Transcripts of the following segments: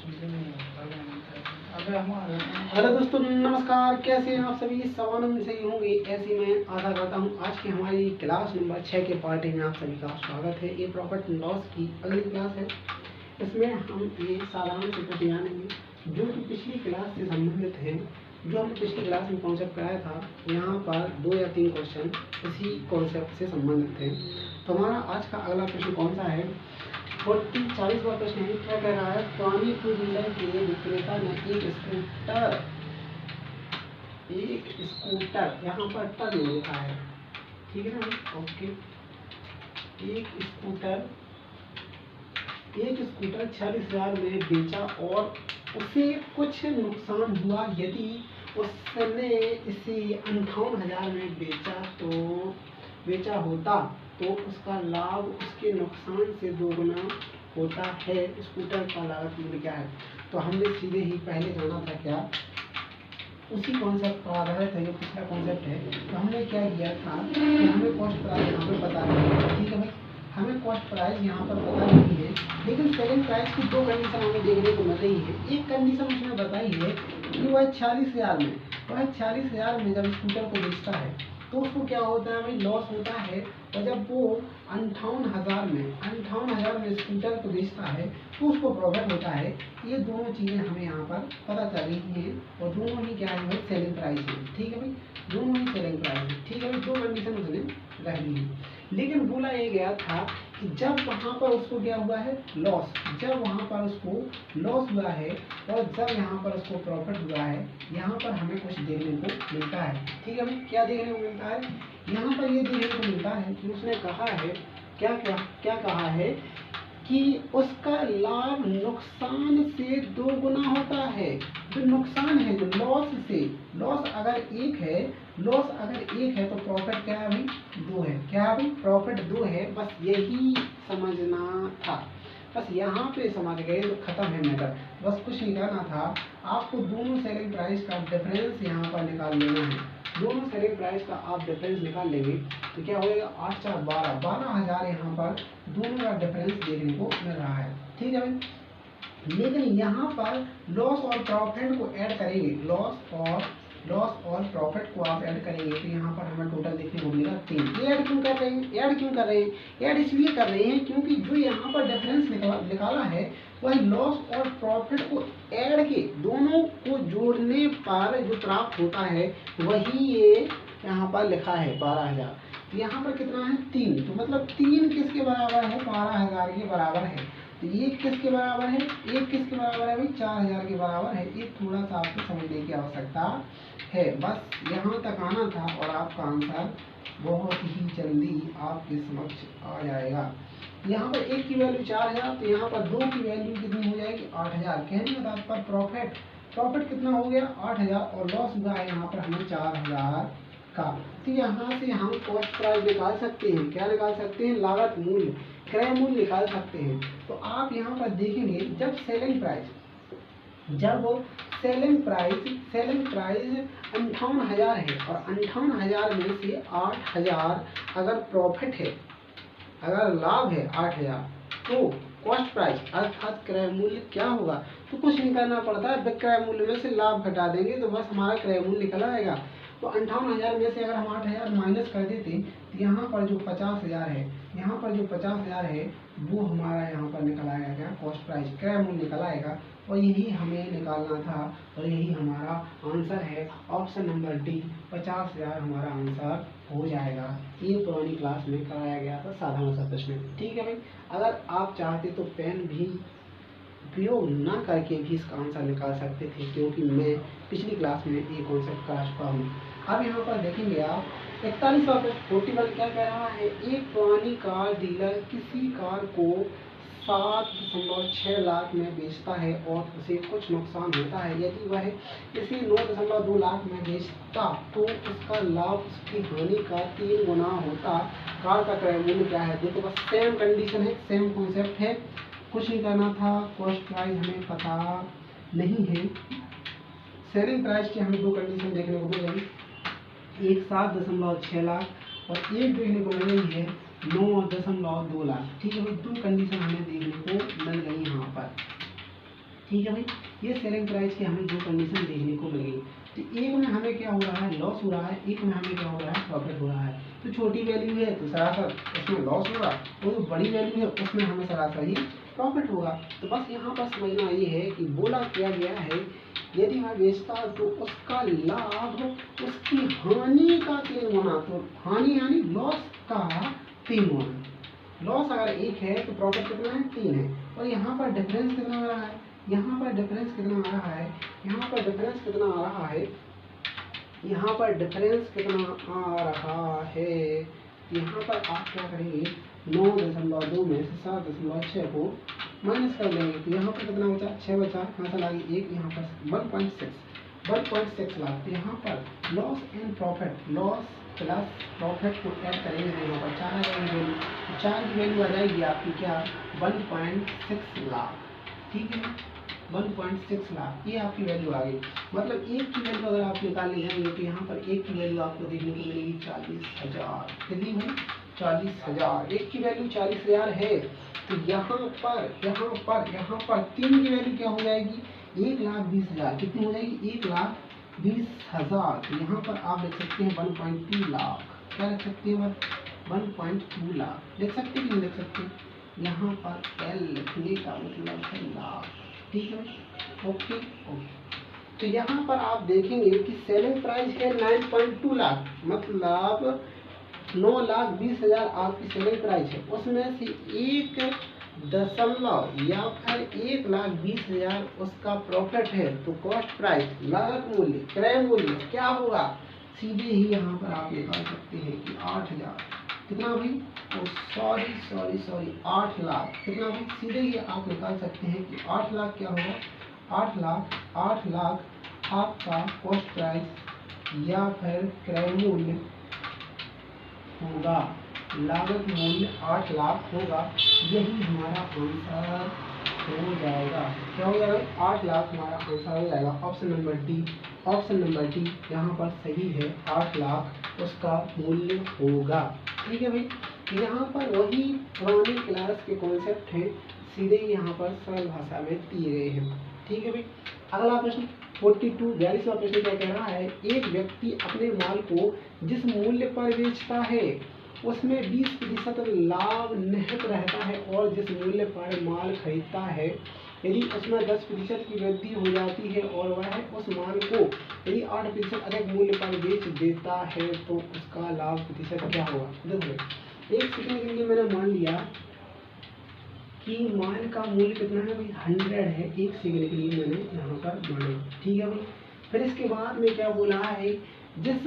Hello दोस्तों, नमस्कार। कैसे हैं आप सभी? स्वानंद से ही होंगे ऐसी मैं आशा करता हूँ। आज की हमारी क्लास नंबर 6 के पार्टी में आप सभी का स्वागत है। ये प्रॉफिट एंड लॉस की अगली क्लास है। इसमें हम ये साधारण से प्रश्न जानेंगे जो कि पिछली क्लास से संबंधित हैं। जो हमने पिछली क्लास में कॉन्सेप्ट कराया था, यहाँ पर 2 या 3 क्वेश्चन इसी कॉन्सेप्ट से संबंधित थे। तो हमारा आज का अगला प्रश्न कौन सा है? 40वां प्रश्न है। क्या कह रहा है? पुरानी टू व्हीलर के विक्रेता ने एक स्कूटर यहाँ पर टर्न लिखा है, ठीक है ना? ओके, एक स्कूटर 46,000 में बेचा और उसे कुछ नुकसान हुआ। यदि उसने इसे 58,000 में बेचा होता तो उसका लाभ उसके नुकसान से 2 गुना होता है। स्कूटर का लागत मूल्य क्या है? तो हमने सीधे ही पहले जाना था क्या, उसी कॉन्सेप्ट पर आधारित है। जो पिछला कॉन्सेप्ट है, तो हमने क्या किया था कि हमें कॉस्ट प्राइस यहाँ पर पता नहीं है, ठीक है भाई। हमें कॉस्ट प्राइस यहाँ पर पता नहीं है, लेकिन सेलिंग प्राइस की 2 कंडीशन हमें देखने को मिल रही है। एक कंडीशन उसने बताई है कि वह 46,000 में जब स्कूटर को बेचता है तो उसको क्या होता है भाई? लॉस होता है। और जब वो 58,000 में स्कूटर को बेचता है तो उसको प्रॉफिट होता है। ये दोनों चीज़ें हमें यहाँ पर पता चल रही हैं और दोनों ही क्या है भाई? सेलिंग प्राइस है, ठीक है भाई। दोनों ही सेलिंग प्राइस है, ठीक है भाई। 2 कंडीशन उसने रह ली है। लेकिन बोला ये गया था कि जब वहाँ पर उसको क्या हुआ है? लॉस। जब वहाँ पर उसको लॉस हुआ है और जब यहाँ पर उसको प्रॉफिट हुआ है, यहाँ पर हमें कुछ देखने को मिलता है, ठीक है भाई। क्या देखने को मिलता है? यहाँ पर ये देखने को मिलता है कि उसने कहा है क्या कहा है कि उसका लाभ नुकसान से 2 गुना होता है। जो नुकसान है, जो लॉस अगर 1 है तो प्रॉफिट क्या है भाई? 2 है। क्या है भाई? प्रॉफिट 2 है। बस यही समझना था। बस यहाँ पे समझ गए तो खत्म है मैटर। बस कुछ नहीं करना था आपको। दोनों सेलिंग प्राइस का डिफरेंस यहाँ पर निकाल लेना है। दोनों सेलिंग प्राइस का आप डिफरेंस निकाल लेंगे तो क्या होगा? 8 4 12,000 यहाँ पर दोनों का डिफरेंस देखने को मिल रहा है, ठीक है भाई। लेकिन यहाँ पर लॉस और प्रॉफिट को ऐड करेंगे, लॉस और प्रॉफिट को आप ऐड करेंगे तो यहाँ पर हमें टोटल देखने को मिलेगा 3। ये ऐड क्यों कर रहे हैं? ऐड इसलिए कर रहे हैं क्योंकि जो यहाँ पर डिफरेंस निकाला है वही लॉस और प्रॉफिट को ऐड के दोनों को जोड़ने पर जो प्राप्त होता है वही ये यहाँ पर लिखा है 12,000। तो यहाँ पर कितना है? 3। तो मतलब 3 किसके बराबर है? 12,000 के बराबर है। तो ये किसके बराबर है? एक किसके बराबर है भाई? 4,000 के बराबर है। ये थोड़ा सा आपको समझने की आवश्यकता है। बस यहाँ तक आना था और आपका आंसर बहुत ही जल्दी आपके समक्ष आ जाएगा। यहाँ पर 1 की वैल्यू 4,000, तो यहाँ पर 2 की वैल्यू कितनी हो जाएगी? 8,000। कहने का तात्पर्य प्रॉफिट कितना हो गया? 8,000 और लॉस हुआ है यहाँ पर हमें 4,000 का। तो यहाँ से हम कॉस्ट प्राइस निकाल सकते हैं। क्या निकाल सकते हैं? लागत मूल्य, क्रय मूल्य निकाल सकते हैं। तो आप यहाँ पर देखेंगे जब सेलिंग प्राइस 58,000 है और 58,000 में से 8,000 अगर प्रॉफिट है, अगर लाभ है 8,000, तो कॉस्ट प्राइस अर्थात क्रय मूल्य क्या होगा? तो कुछ नहीं करना पड़ता है। विक्रय मूल्य में से लाभ घटा देंगे तो बस हमारा क्रय मूल्य निकल आएगा। तो 58,000 में से अगर हम 8,000 माइनस कर देते तो यहाँ पर जो 50,000 है वो हमारा यहाँ पर निकल आएगा क्या? कॉस्ट प्राइस, क्रय मूल्य निकल आएगा। और यही हमें निकालना था और यही हमारा आंसर है। ऑप्शन नंबर डी, 50,000 हमारा आंसर हो जाएगा। ये पुरानी क्लास में कराया गया था साधारण सा प्रश्न, ठीक है भाई। अगर आप चाहते तो पेन भी उपयोग ना करके भी इसका आंसर निकाल सकते थे, क्योंकि मैं पिछली क्लास में ये कॉन्सेप्ट करा चुका हूँ। अब यहाँ पर देखेंगे आप 41वां प्रश्न 41 क्या कह रहा है? एक पुरानी कार डीलर किसी कार को 7.6 लाख में बेचता है और उसे कुछ नुकसान होता है। यदि वह इसे 9.2 लाख में बेचता तो उसका लाभ उसकी हानि का 3 गुना होता। कार का क्रय मूल्य क्या है? देखो बस सेम कंडीशन है, सेम कॉन्सेप्ट है। कुछ नहीं करना था। कॉस्ट प्राइस हमें पता नहीं है। सेलिंग प्राइस की हमें 2 कंडीशन देखने को मिल रही, एक 7.6 लाख और एक देखने को मिल रही है 9.2 लाख, ठीक है भाई। 2 कंडीशन हमें देखने को मिल गई यहाँ पर। ठीक है भाई, ये सेलिंग प्राइस की हमें दो कंडीशन देखने को मिल गई। तो एक में हमें क्या हो रहा है, लॉस हो रहा है, एक में हमें क्या हो रहा है, प्रॉफिट हो रहा है। तो छोटी वैल्यू है तो सरासर उसमें लॉस होगा, और जो बड़ी वैल्यू है उसमें हमें सरासर ही प्रॉफिट होगा। तो बस यहाँ पर समझना ये है कि बोला क्या गया है, यदि वह बेचता तो उसका लाभ उसकी हानि का 3 गुना, तो हानि यानी लॉस का 3 गुना। लॉस अगर 1 है तो प्रॉफिट कितना है, 3 है। और यहाँ पर डिफरेंस कितना आ रहा है, यहाँ पर डिफरेंस कितना आ रहा है, यहाँ पर डिफरेंस कितना आ रहा है, यहाँ पर डिफरेंस कितना आ रहा है। यहाँ पर आप क्या करेंगे, 9.2 में से 7.6 को माइनस कर लेंगे, तो यहाँ पर कितना बचा, 6 बचा, यहाँ से लागे 1, यहाँ पर 1.6 लाख। तो यहाँ पर loss and profit, loss plus profit को ऐड करेंगे, तो यहाँ पर 4 आ जाएगी वैल्यू, 4 की वैल्यू आ जाएगी आपकी क्या, 1.6 लाख। ठीक है, 1.6 लाख ये आपकी वैल्यू आ गई। मतलब एक की वैल्यू अगर आप निकालने जाएंगे तो यहाँ पर एक की वैल्यू आपको देखने को मिलेगी 40,000। कितनी है, 40,000। एक की वैल्यू 40,000 है, तो यहाँ पर 3 की वैल्यू क्या हो जाएगी, 1,20,000। कितनी हो जाएगी, 1,20,000। तो यहाँ पर आप लिख सकते हैं 1.2 लाख। क्या लिख सकते हैं, 1.2 लाख लिख सकते हैं कि नहीं लिख सकते। यहाँ पर एल लिखने का मतलब है लाख। ठीक है, ओके। तो यहाँ पर आप देखेंगे कि सेलिंग प्राइस है 9.2 लाख, मतलब 9,20,000 आपकी सेलिंग प्राइस है। उसमें से 1 या फिर 1,20,000 उसका प्रॉफिट है। तो कॉस्ट प्राइस, लागत मूल्य, क्रय मूल्य क्या होगा, सीधे ही यहाँ पर आप निकाल सकते हैं कि 8,000। कितना भाई, सॉरी 8 लाख। कितना भाई, सीधे ही आप निकाल सकते हैं कि 8 लाख क्या होगा, 8 लाख आपका कॉस्ट प्राइस या फिर क्रय मूल्य होगा, लागत मूल्य 8 लाख होगा। यही हमारा आंसर हो जाएगा। क्या हो जाएगा, 8 लाख हमारा आंसर हो जाएगा। ऑप्शन नंबर डी यहाँ पर सही है, 8 लाख उसका मूल्य होगा। ठीक है भाई, यहाँ पर वही पुराने क्लास के कॉन्सेप्ट हैं, सीधे यहाँ पर सरल भाषा में दिए गए हैं। ठीक है भाई, अगला प्रश्न 42वां प्रश्न क्या कह रहा है, एक व्यक्ति अपने माल को जिस मूल्य पर बेचता है उसमें 20% लाभ निहित रहता है, और जिस मूल्य पर माल खरीदता है यदि उसमें 10% की वृद्धि हो जाती है और वह उस माल को यदि 8% अधिक मूल्य पर बेच देता है तो उसका लाभ प्रतिशत क्या होगा। देखो, एक सेकंड के लिए मैंने मान लिया कि माल का मूल्य कितना है भाई, 100 है। एक सेकंड के लिए मैंने यहाँ पर माना, ठीक है भाई। फिर इसके बाद में क्या बोला है, जिस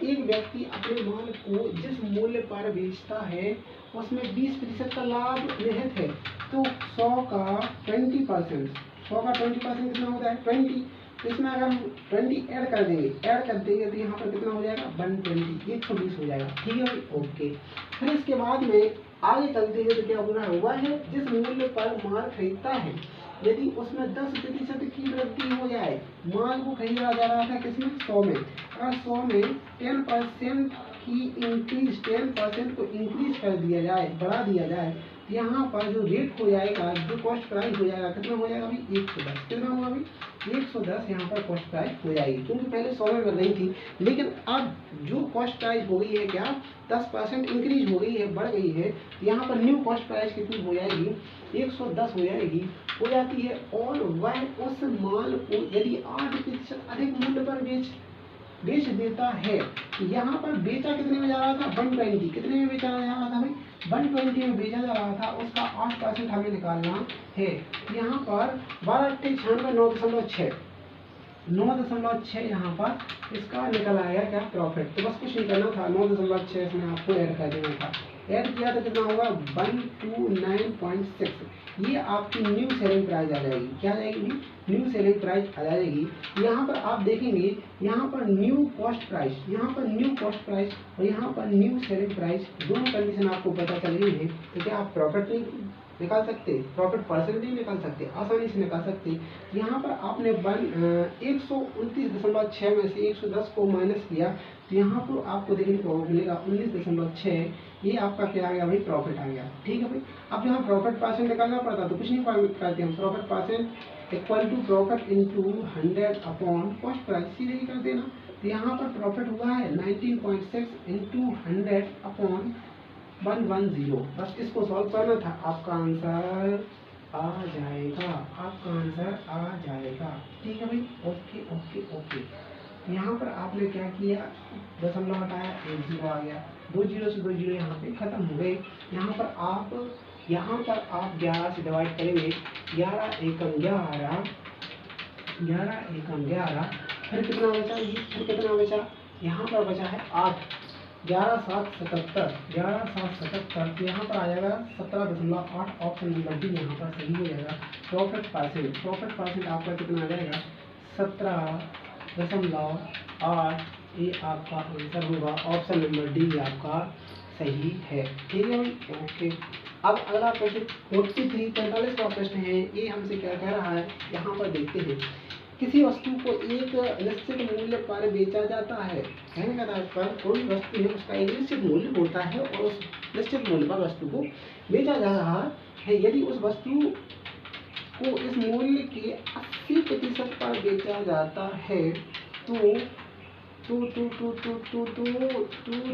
एक व्यक्ति अपने माल को जिस मूल्य पर बेचता है उसमें 20% का लाभ निहित है, तो 100 का 20%, 100 का 20% कितना होता है, 20। तो इसमें अगर हम 20 ऐड कर देंगे तो यहाँ पर कितना हो जाएगा, 120, 120 हो जाएगा। ठीक है भाई, ओके। फिर इसके बाद में आगे चलते हैं तो क्या होना है, वह है जिस मूल्य पर माल खरीदता है यदि उसमें 10% की वृद्धि हो जाए, माल को खरीदा जा रहा था किसमें, 100 में, अगर 100 में 10% की इंक्रीज, 10% को इंक्रीज कर दिया जाए, बढ़ा दिया जाए, तो यहाँ पर जो रेट हो जाएगा, जो कॉस्ट प्राइस हो जाएगा, कितना हो जाएगा भाई, 110। कितना होगा भाई, 110 यहाँ पर कॉस्ट प्राइस हो जाएगी, क्योंकि पहले 100 में बन रही थी, लेकिन अब जो कॉस्ट प्राइस हो गई है क्या, 10% इंक्रीज हो गई है, बढ़ गई है। यहाँ पर न्यू कॉस्ट प्राइस कितनी हो जाएगी, 110 हो जाएगी, हो जाती है। और वह उस माल को यदि 8% अधिक मूल्य पर बेच देता है, यहाँ पर बेचा कितने में जा रहा था, 120। कितने में बेचा जा रहा था भाई, 120 में बेचा जा रहा था, उसका 8% हमें निकालना है। यहाँ पर 12×96 9.6 यहाँ पर इसका निकल आएगा क्या, प्रॉफिट। तो बस कुछ नहीं करना था, 9.6 इसमें आपको ऐड कर देना था। ऐड किया तो कितना होगा, 129.6। ये आपकी न्यू सेलिंग प्राइस आ जाएगी। क्या आ जाएगी, न्यू सेलिंग प्राइस आ जाएगी। यहाँ पर आप देखेंगे, यहाँ पर न्यू कॉस्ट प्राइस, यहाँ पर न्यू कॉस्ट प्राइस और यहाँ पर न्यू सेलिंग प्राइस, दोनों कंडीशन आपको पता चल गई है। तो क्या आप प्रॉफिट नहीं निकाल सकते, प्रॉफिट परसेंटेज निकाल सकते, आसानी से निकाल सकते। यहाँ पर आपने 129.6 में से 110 को माइनस किया तो यहाँ पर आपको देखने को मिलेगा 19.6। ये आपका क्या आ गया भाई, प्रॉफिट आ गया। ठीक है भाई, अब यहाँ प्रॉफिट परसेंट निकालना पड़ता तो कुछ नहीं करते हम, profit percent equal to profit into 100 upon cost price, सीधे ही कर देना। तो यहाँ पर प्रॉफिट हुआ है 19.6 इंटू 100 अपॉन 110। बस इसको सॉल्व करना था, आपका आंसर आ जाएगा, आपका आंसर आ जाएगा। ठीक है भाई, ओके ओके ओके। यहाँ पर आपने क्या किया, दशमलव हटाया, 1 0 आ गया, 2 0 से 2 0 यहाँ पे खत्म हो गए। यहाँ पर आप 11 से डिवाइड करेंगे, 11 एकम 11, 11 एकम 11, फिर कितना बचा, ये फिर कितना बचा, यहाँ पर बचा है 8, 11 7 77, 11 7 77, तो यहाँ पर आ जाएगा 17.8, ऑप्शन नंबर डी यहाँ पर सही हो जाएगा। प्रॉफिट परसेंट आपका कितना आ जाएगा, 17.8, ये आपका आंसर होगा, ऑप्शन नंबर डी आपका सही है। ठीक है भाई, ओके। अब अगला प्रश्न 43 का प्रश्न है, ये हमसे क्या कह रहा है, यहाँ पर देखते हैं। किसी वस्तु को एक निश्चित मूल्य पर बेचा जाता है, कहने का तात्पर्य कोई वस्तु है उसका एक निश्चित मूल्य होता है और उस निश्चित मूल्य पर वस्तु को बेचा जा रहा है। यदि उस वस्तु को इस मूल्य के 80% पर बेचा जाता है तो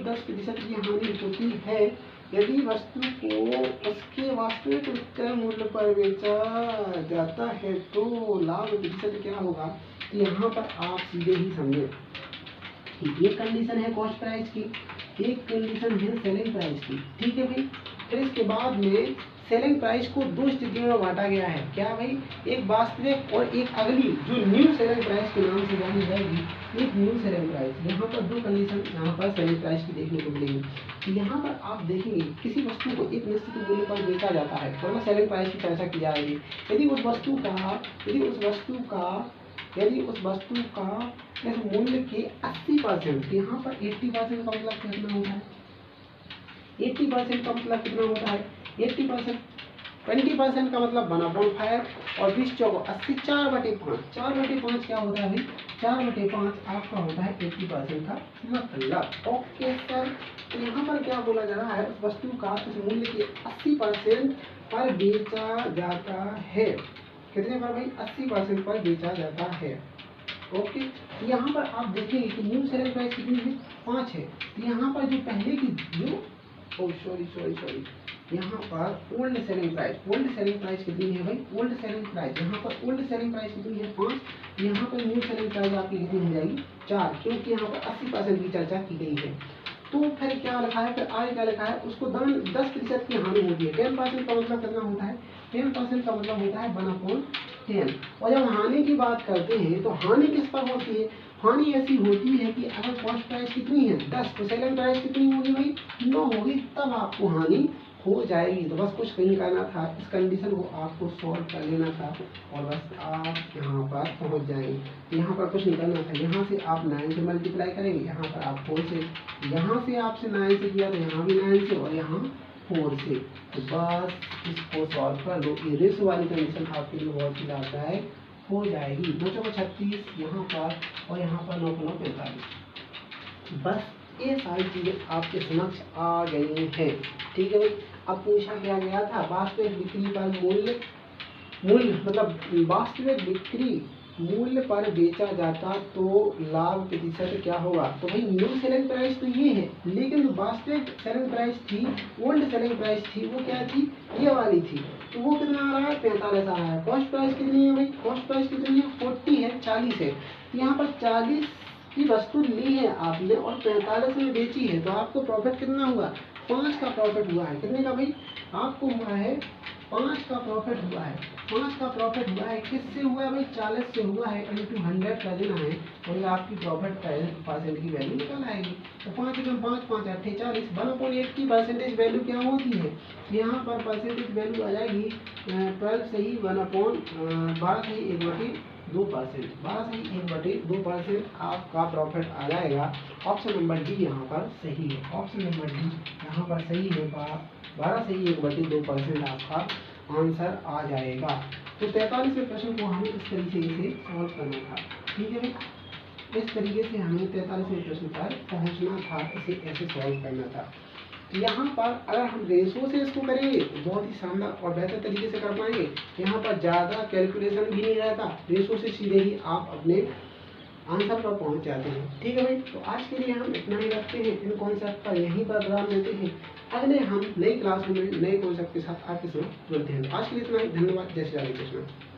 10% की हानि होती है। यदि वस्तु को उसके वास्तविक विक्रय मूल्य पर बेचा जाता है तो लाभ प्रतिशत क्या होगा। तो यहाँ पर आप सीधे ही समझे, एक कंडीशन है कॉस्ट प्राइस की, एक कंडीशन है सेलिंग प्राइस की। ठीक है भाई, फिर इसके बाद में सेलिंग प्राइस को 2 स्थितियों में बांटा गया है। क्या भाई, एक वास्तविक और एक अगली, जो न्यू सेलिंग प्राइस के नाम से जानी जाएगी, एक न्यू सेलिंग प्राइस। यहाँ पर 2 कंडीशन यहाँ पर सेलिंग प्राइस की देखने को मिलेगी। तो यहाँ पर आप देखेंगे किसी वस्तु को एक निश्चित मूल्य पर बेचा जाता है तो सेलिंग प्राइस की चर्चा की जाएगी। यदि उस वस्तु का इस मूल्य के 80%, यहाँ पर 80% का मतलब कितना होता है, 80% का मतलब कितना होता है, 80%, 20% का मतलब 1/5 और 20 चौको 80, 4/5, 4/5 क्या होता है भाई, 4/5 आपका होता है 80% का मतलब। ओके सर, तो यहाँ पर क्या बोला जा रहा है, उस वस्तु का इस मूल्य के 80% पर बेचा जाता है। कितने पर भाई, 80% पर बेचा जाता है। ओके, यहाँ पर आप देखेंगे कि न्यू सेलिंग प्राइस कितनी है, 5 है। तो यहाँ पर जो पहले की जो सॉरी यहाँ पर ओल्ड सेलिंग प्राइस कितनी है भाई, ओल्ड सेलिंग प्राइस, यहाँ पर ओल्ड सेलिंग प्राइस कितनी है, 5। यहाँ पर न्यू सेलिंग प्राइस आपकी कितनी हो जाएगी, 4, क्योंकि यहाँ पर 80% की चर्चा की गई है। तो फिर क्या लिखा है, फिर आगे क्या लिखा है, उसको 10% की हानि होती है। 10% का मतलब कितना होता है, 10% का मतलब होता है 1/10। और जब हानि की बात करते हैं तो हानि किस पर होती है, हानि ऐसी होती है कि अगर कॉस्ट प्राइस कितनी है 10 तो सेलिंग प्राइस कितनी होगी भाई, 9 होगी, तब आपको हानि हो जाएगी। तो बस कुछ नहीं करना था, इस कंडीशन को आपको सॉल्व कर लेना था और बस आप यहाँ पर पहुँच जाएंगे। यहाँ पर कुछ नहीं करना था, यहाँ से आप 9 से मल्टीप्लाई करेंगे, यहाँ पर आप 4 से, यहाँ से आपसे 9 से किया तो यहाँ भी 9 से और यहाँ 4 से। तो बस इसको सॉल्व कर लो, ये रेशो वाली कंडीशन आपके लिए बहुत ही लाभदायक हो जाएगी। 9 चौको 36 यहाँ पर और यहाँ पर 9 9 45। बस ये सारी चीजें आपके समक्ष आ गई हैं। ठीक है भाई, अब पूछा क्या गया था, वास्तविक बिक्री पर मूल्य मतलब वास्तविक बिक्री मूल्य पर बेचा जाता तो लाभ प्रतिशत क्या होगा। तो भाई न्यू सेलिंग प्राइस तो ये है, लेकिन वास्तविक सेलिंग प्राइस थी, ओल्ड सेलिंग प्राइस थी, वो क्या थी, ये वाली थी। तो वो कितना आ रहा है, 45 आ रहा है। कॉस्ट प्राइस कितनी है भाई, कॉस्ट प्राइस कितनी है, 40 है, 40 है। तो यहाँ पर 40 की वस्तु ली है आपने और 45 में बेची है, तो आपको प्रॉफिट कितना हुआ, 5 का प्रॉफिट हुआ है। कितने का भाई, आपको हुआ है 5 का प्रॉफिट हुआ है। 5 का प्रॉफिट हुआ है, किससे हुआ है भाई, 40 से हुआ है, इंटू 100 कर देना है और ये आपकी प्रॉफिट परसेंट की वैल्यू निकल आएगी। तो 5 एकम 5 5 8 40, 1/8 की परसेंटेज वैल्यू क्या होती है, यहाँ पर परसेंटेज वैल्यू आ जाएगी 12 से ही 12 से ही 1/2%, 12 से ही 1/2% आपका प्रॉफिट आ जाएगा। ऑप्शन नंबर डी यहाँ पर सही है, ऑप्शन नंबर डी यहाँ पर सही है, 12 से ही 1/2% आपका आंसर आ जाएगा। तो 43वें प्रश्न को हमें इस तरीके से सॉल्व करना था, ठीक है भाई। इस तरीके से हमें 43वें प्रश्न पर पहुंचना था, इसे ऐसे सॉल्व करना था। यहाँ पर अगर हम रेशो से इसको करेंगे तो बहुत ही शानदार और बेहतर तरीके से कर पाएंगे। यहाँ पर ज़्यादा कैलकुलेशन भी नहीं रहता, रेशो से सीधे ही आप अपने आंसर पर पहुँच जाते हैं, ठीक है भाई। तो आज के लिए हम इतना ही रखते हैं, इन कॉन्सेप्ट पर यहीं पर विराम देते हैं। अगले हम नई क्लास में नए कॉन्सेप्ट के साथ आपके साथ जुड़ते हैं। आज के लिए इतना ही, धन्यवाद। जय श्री राधे कृष्ण।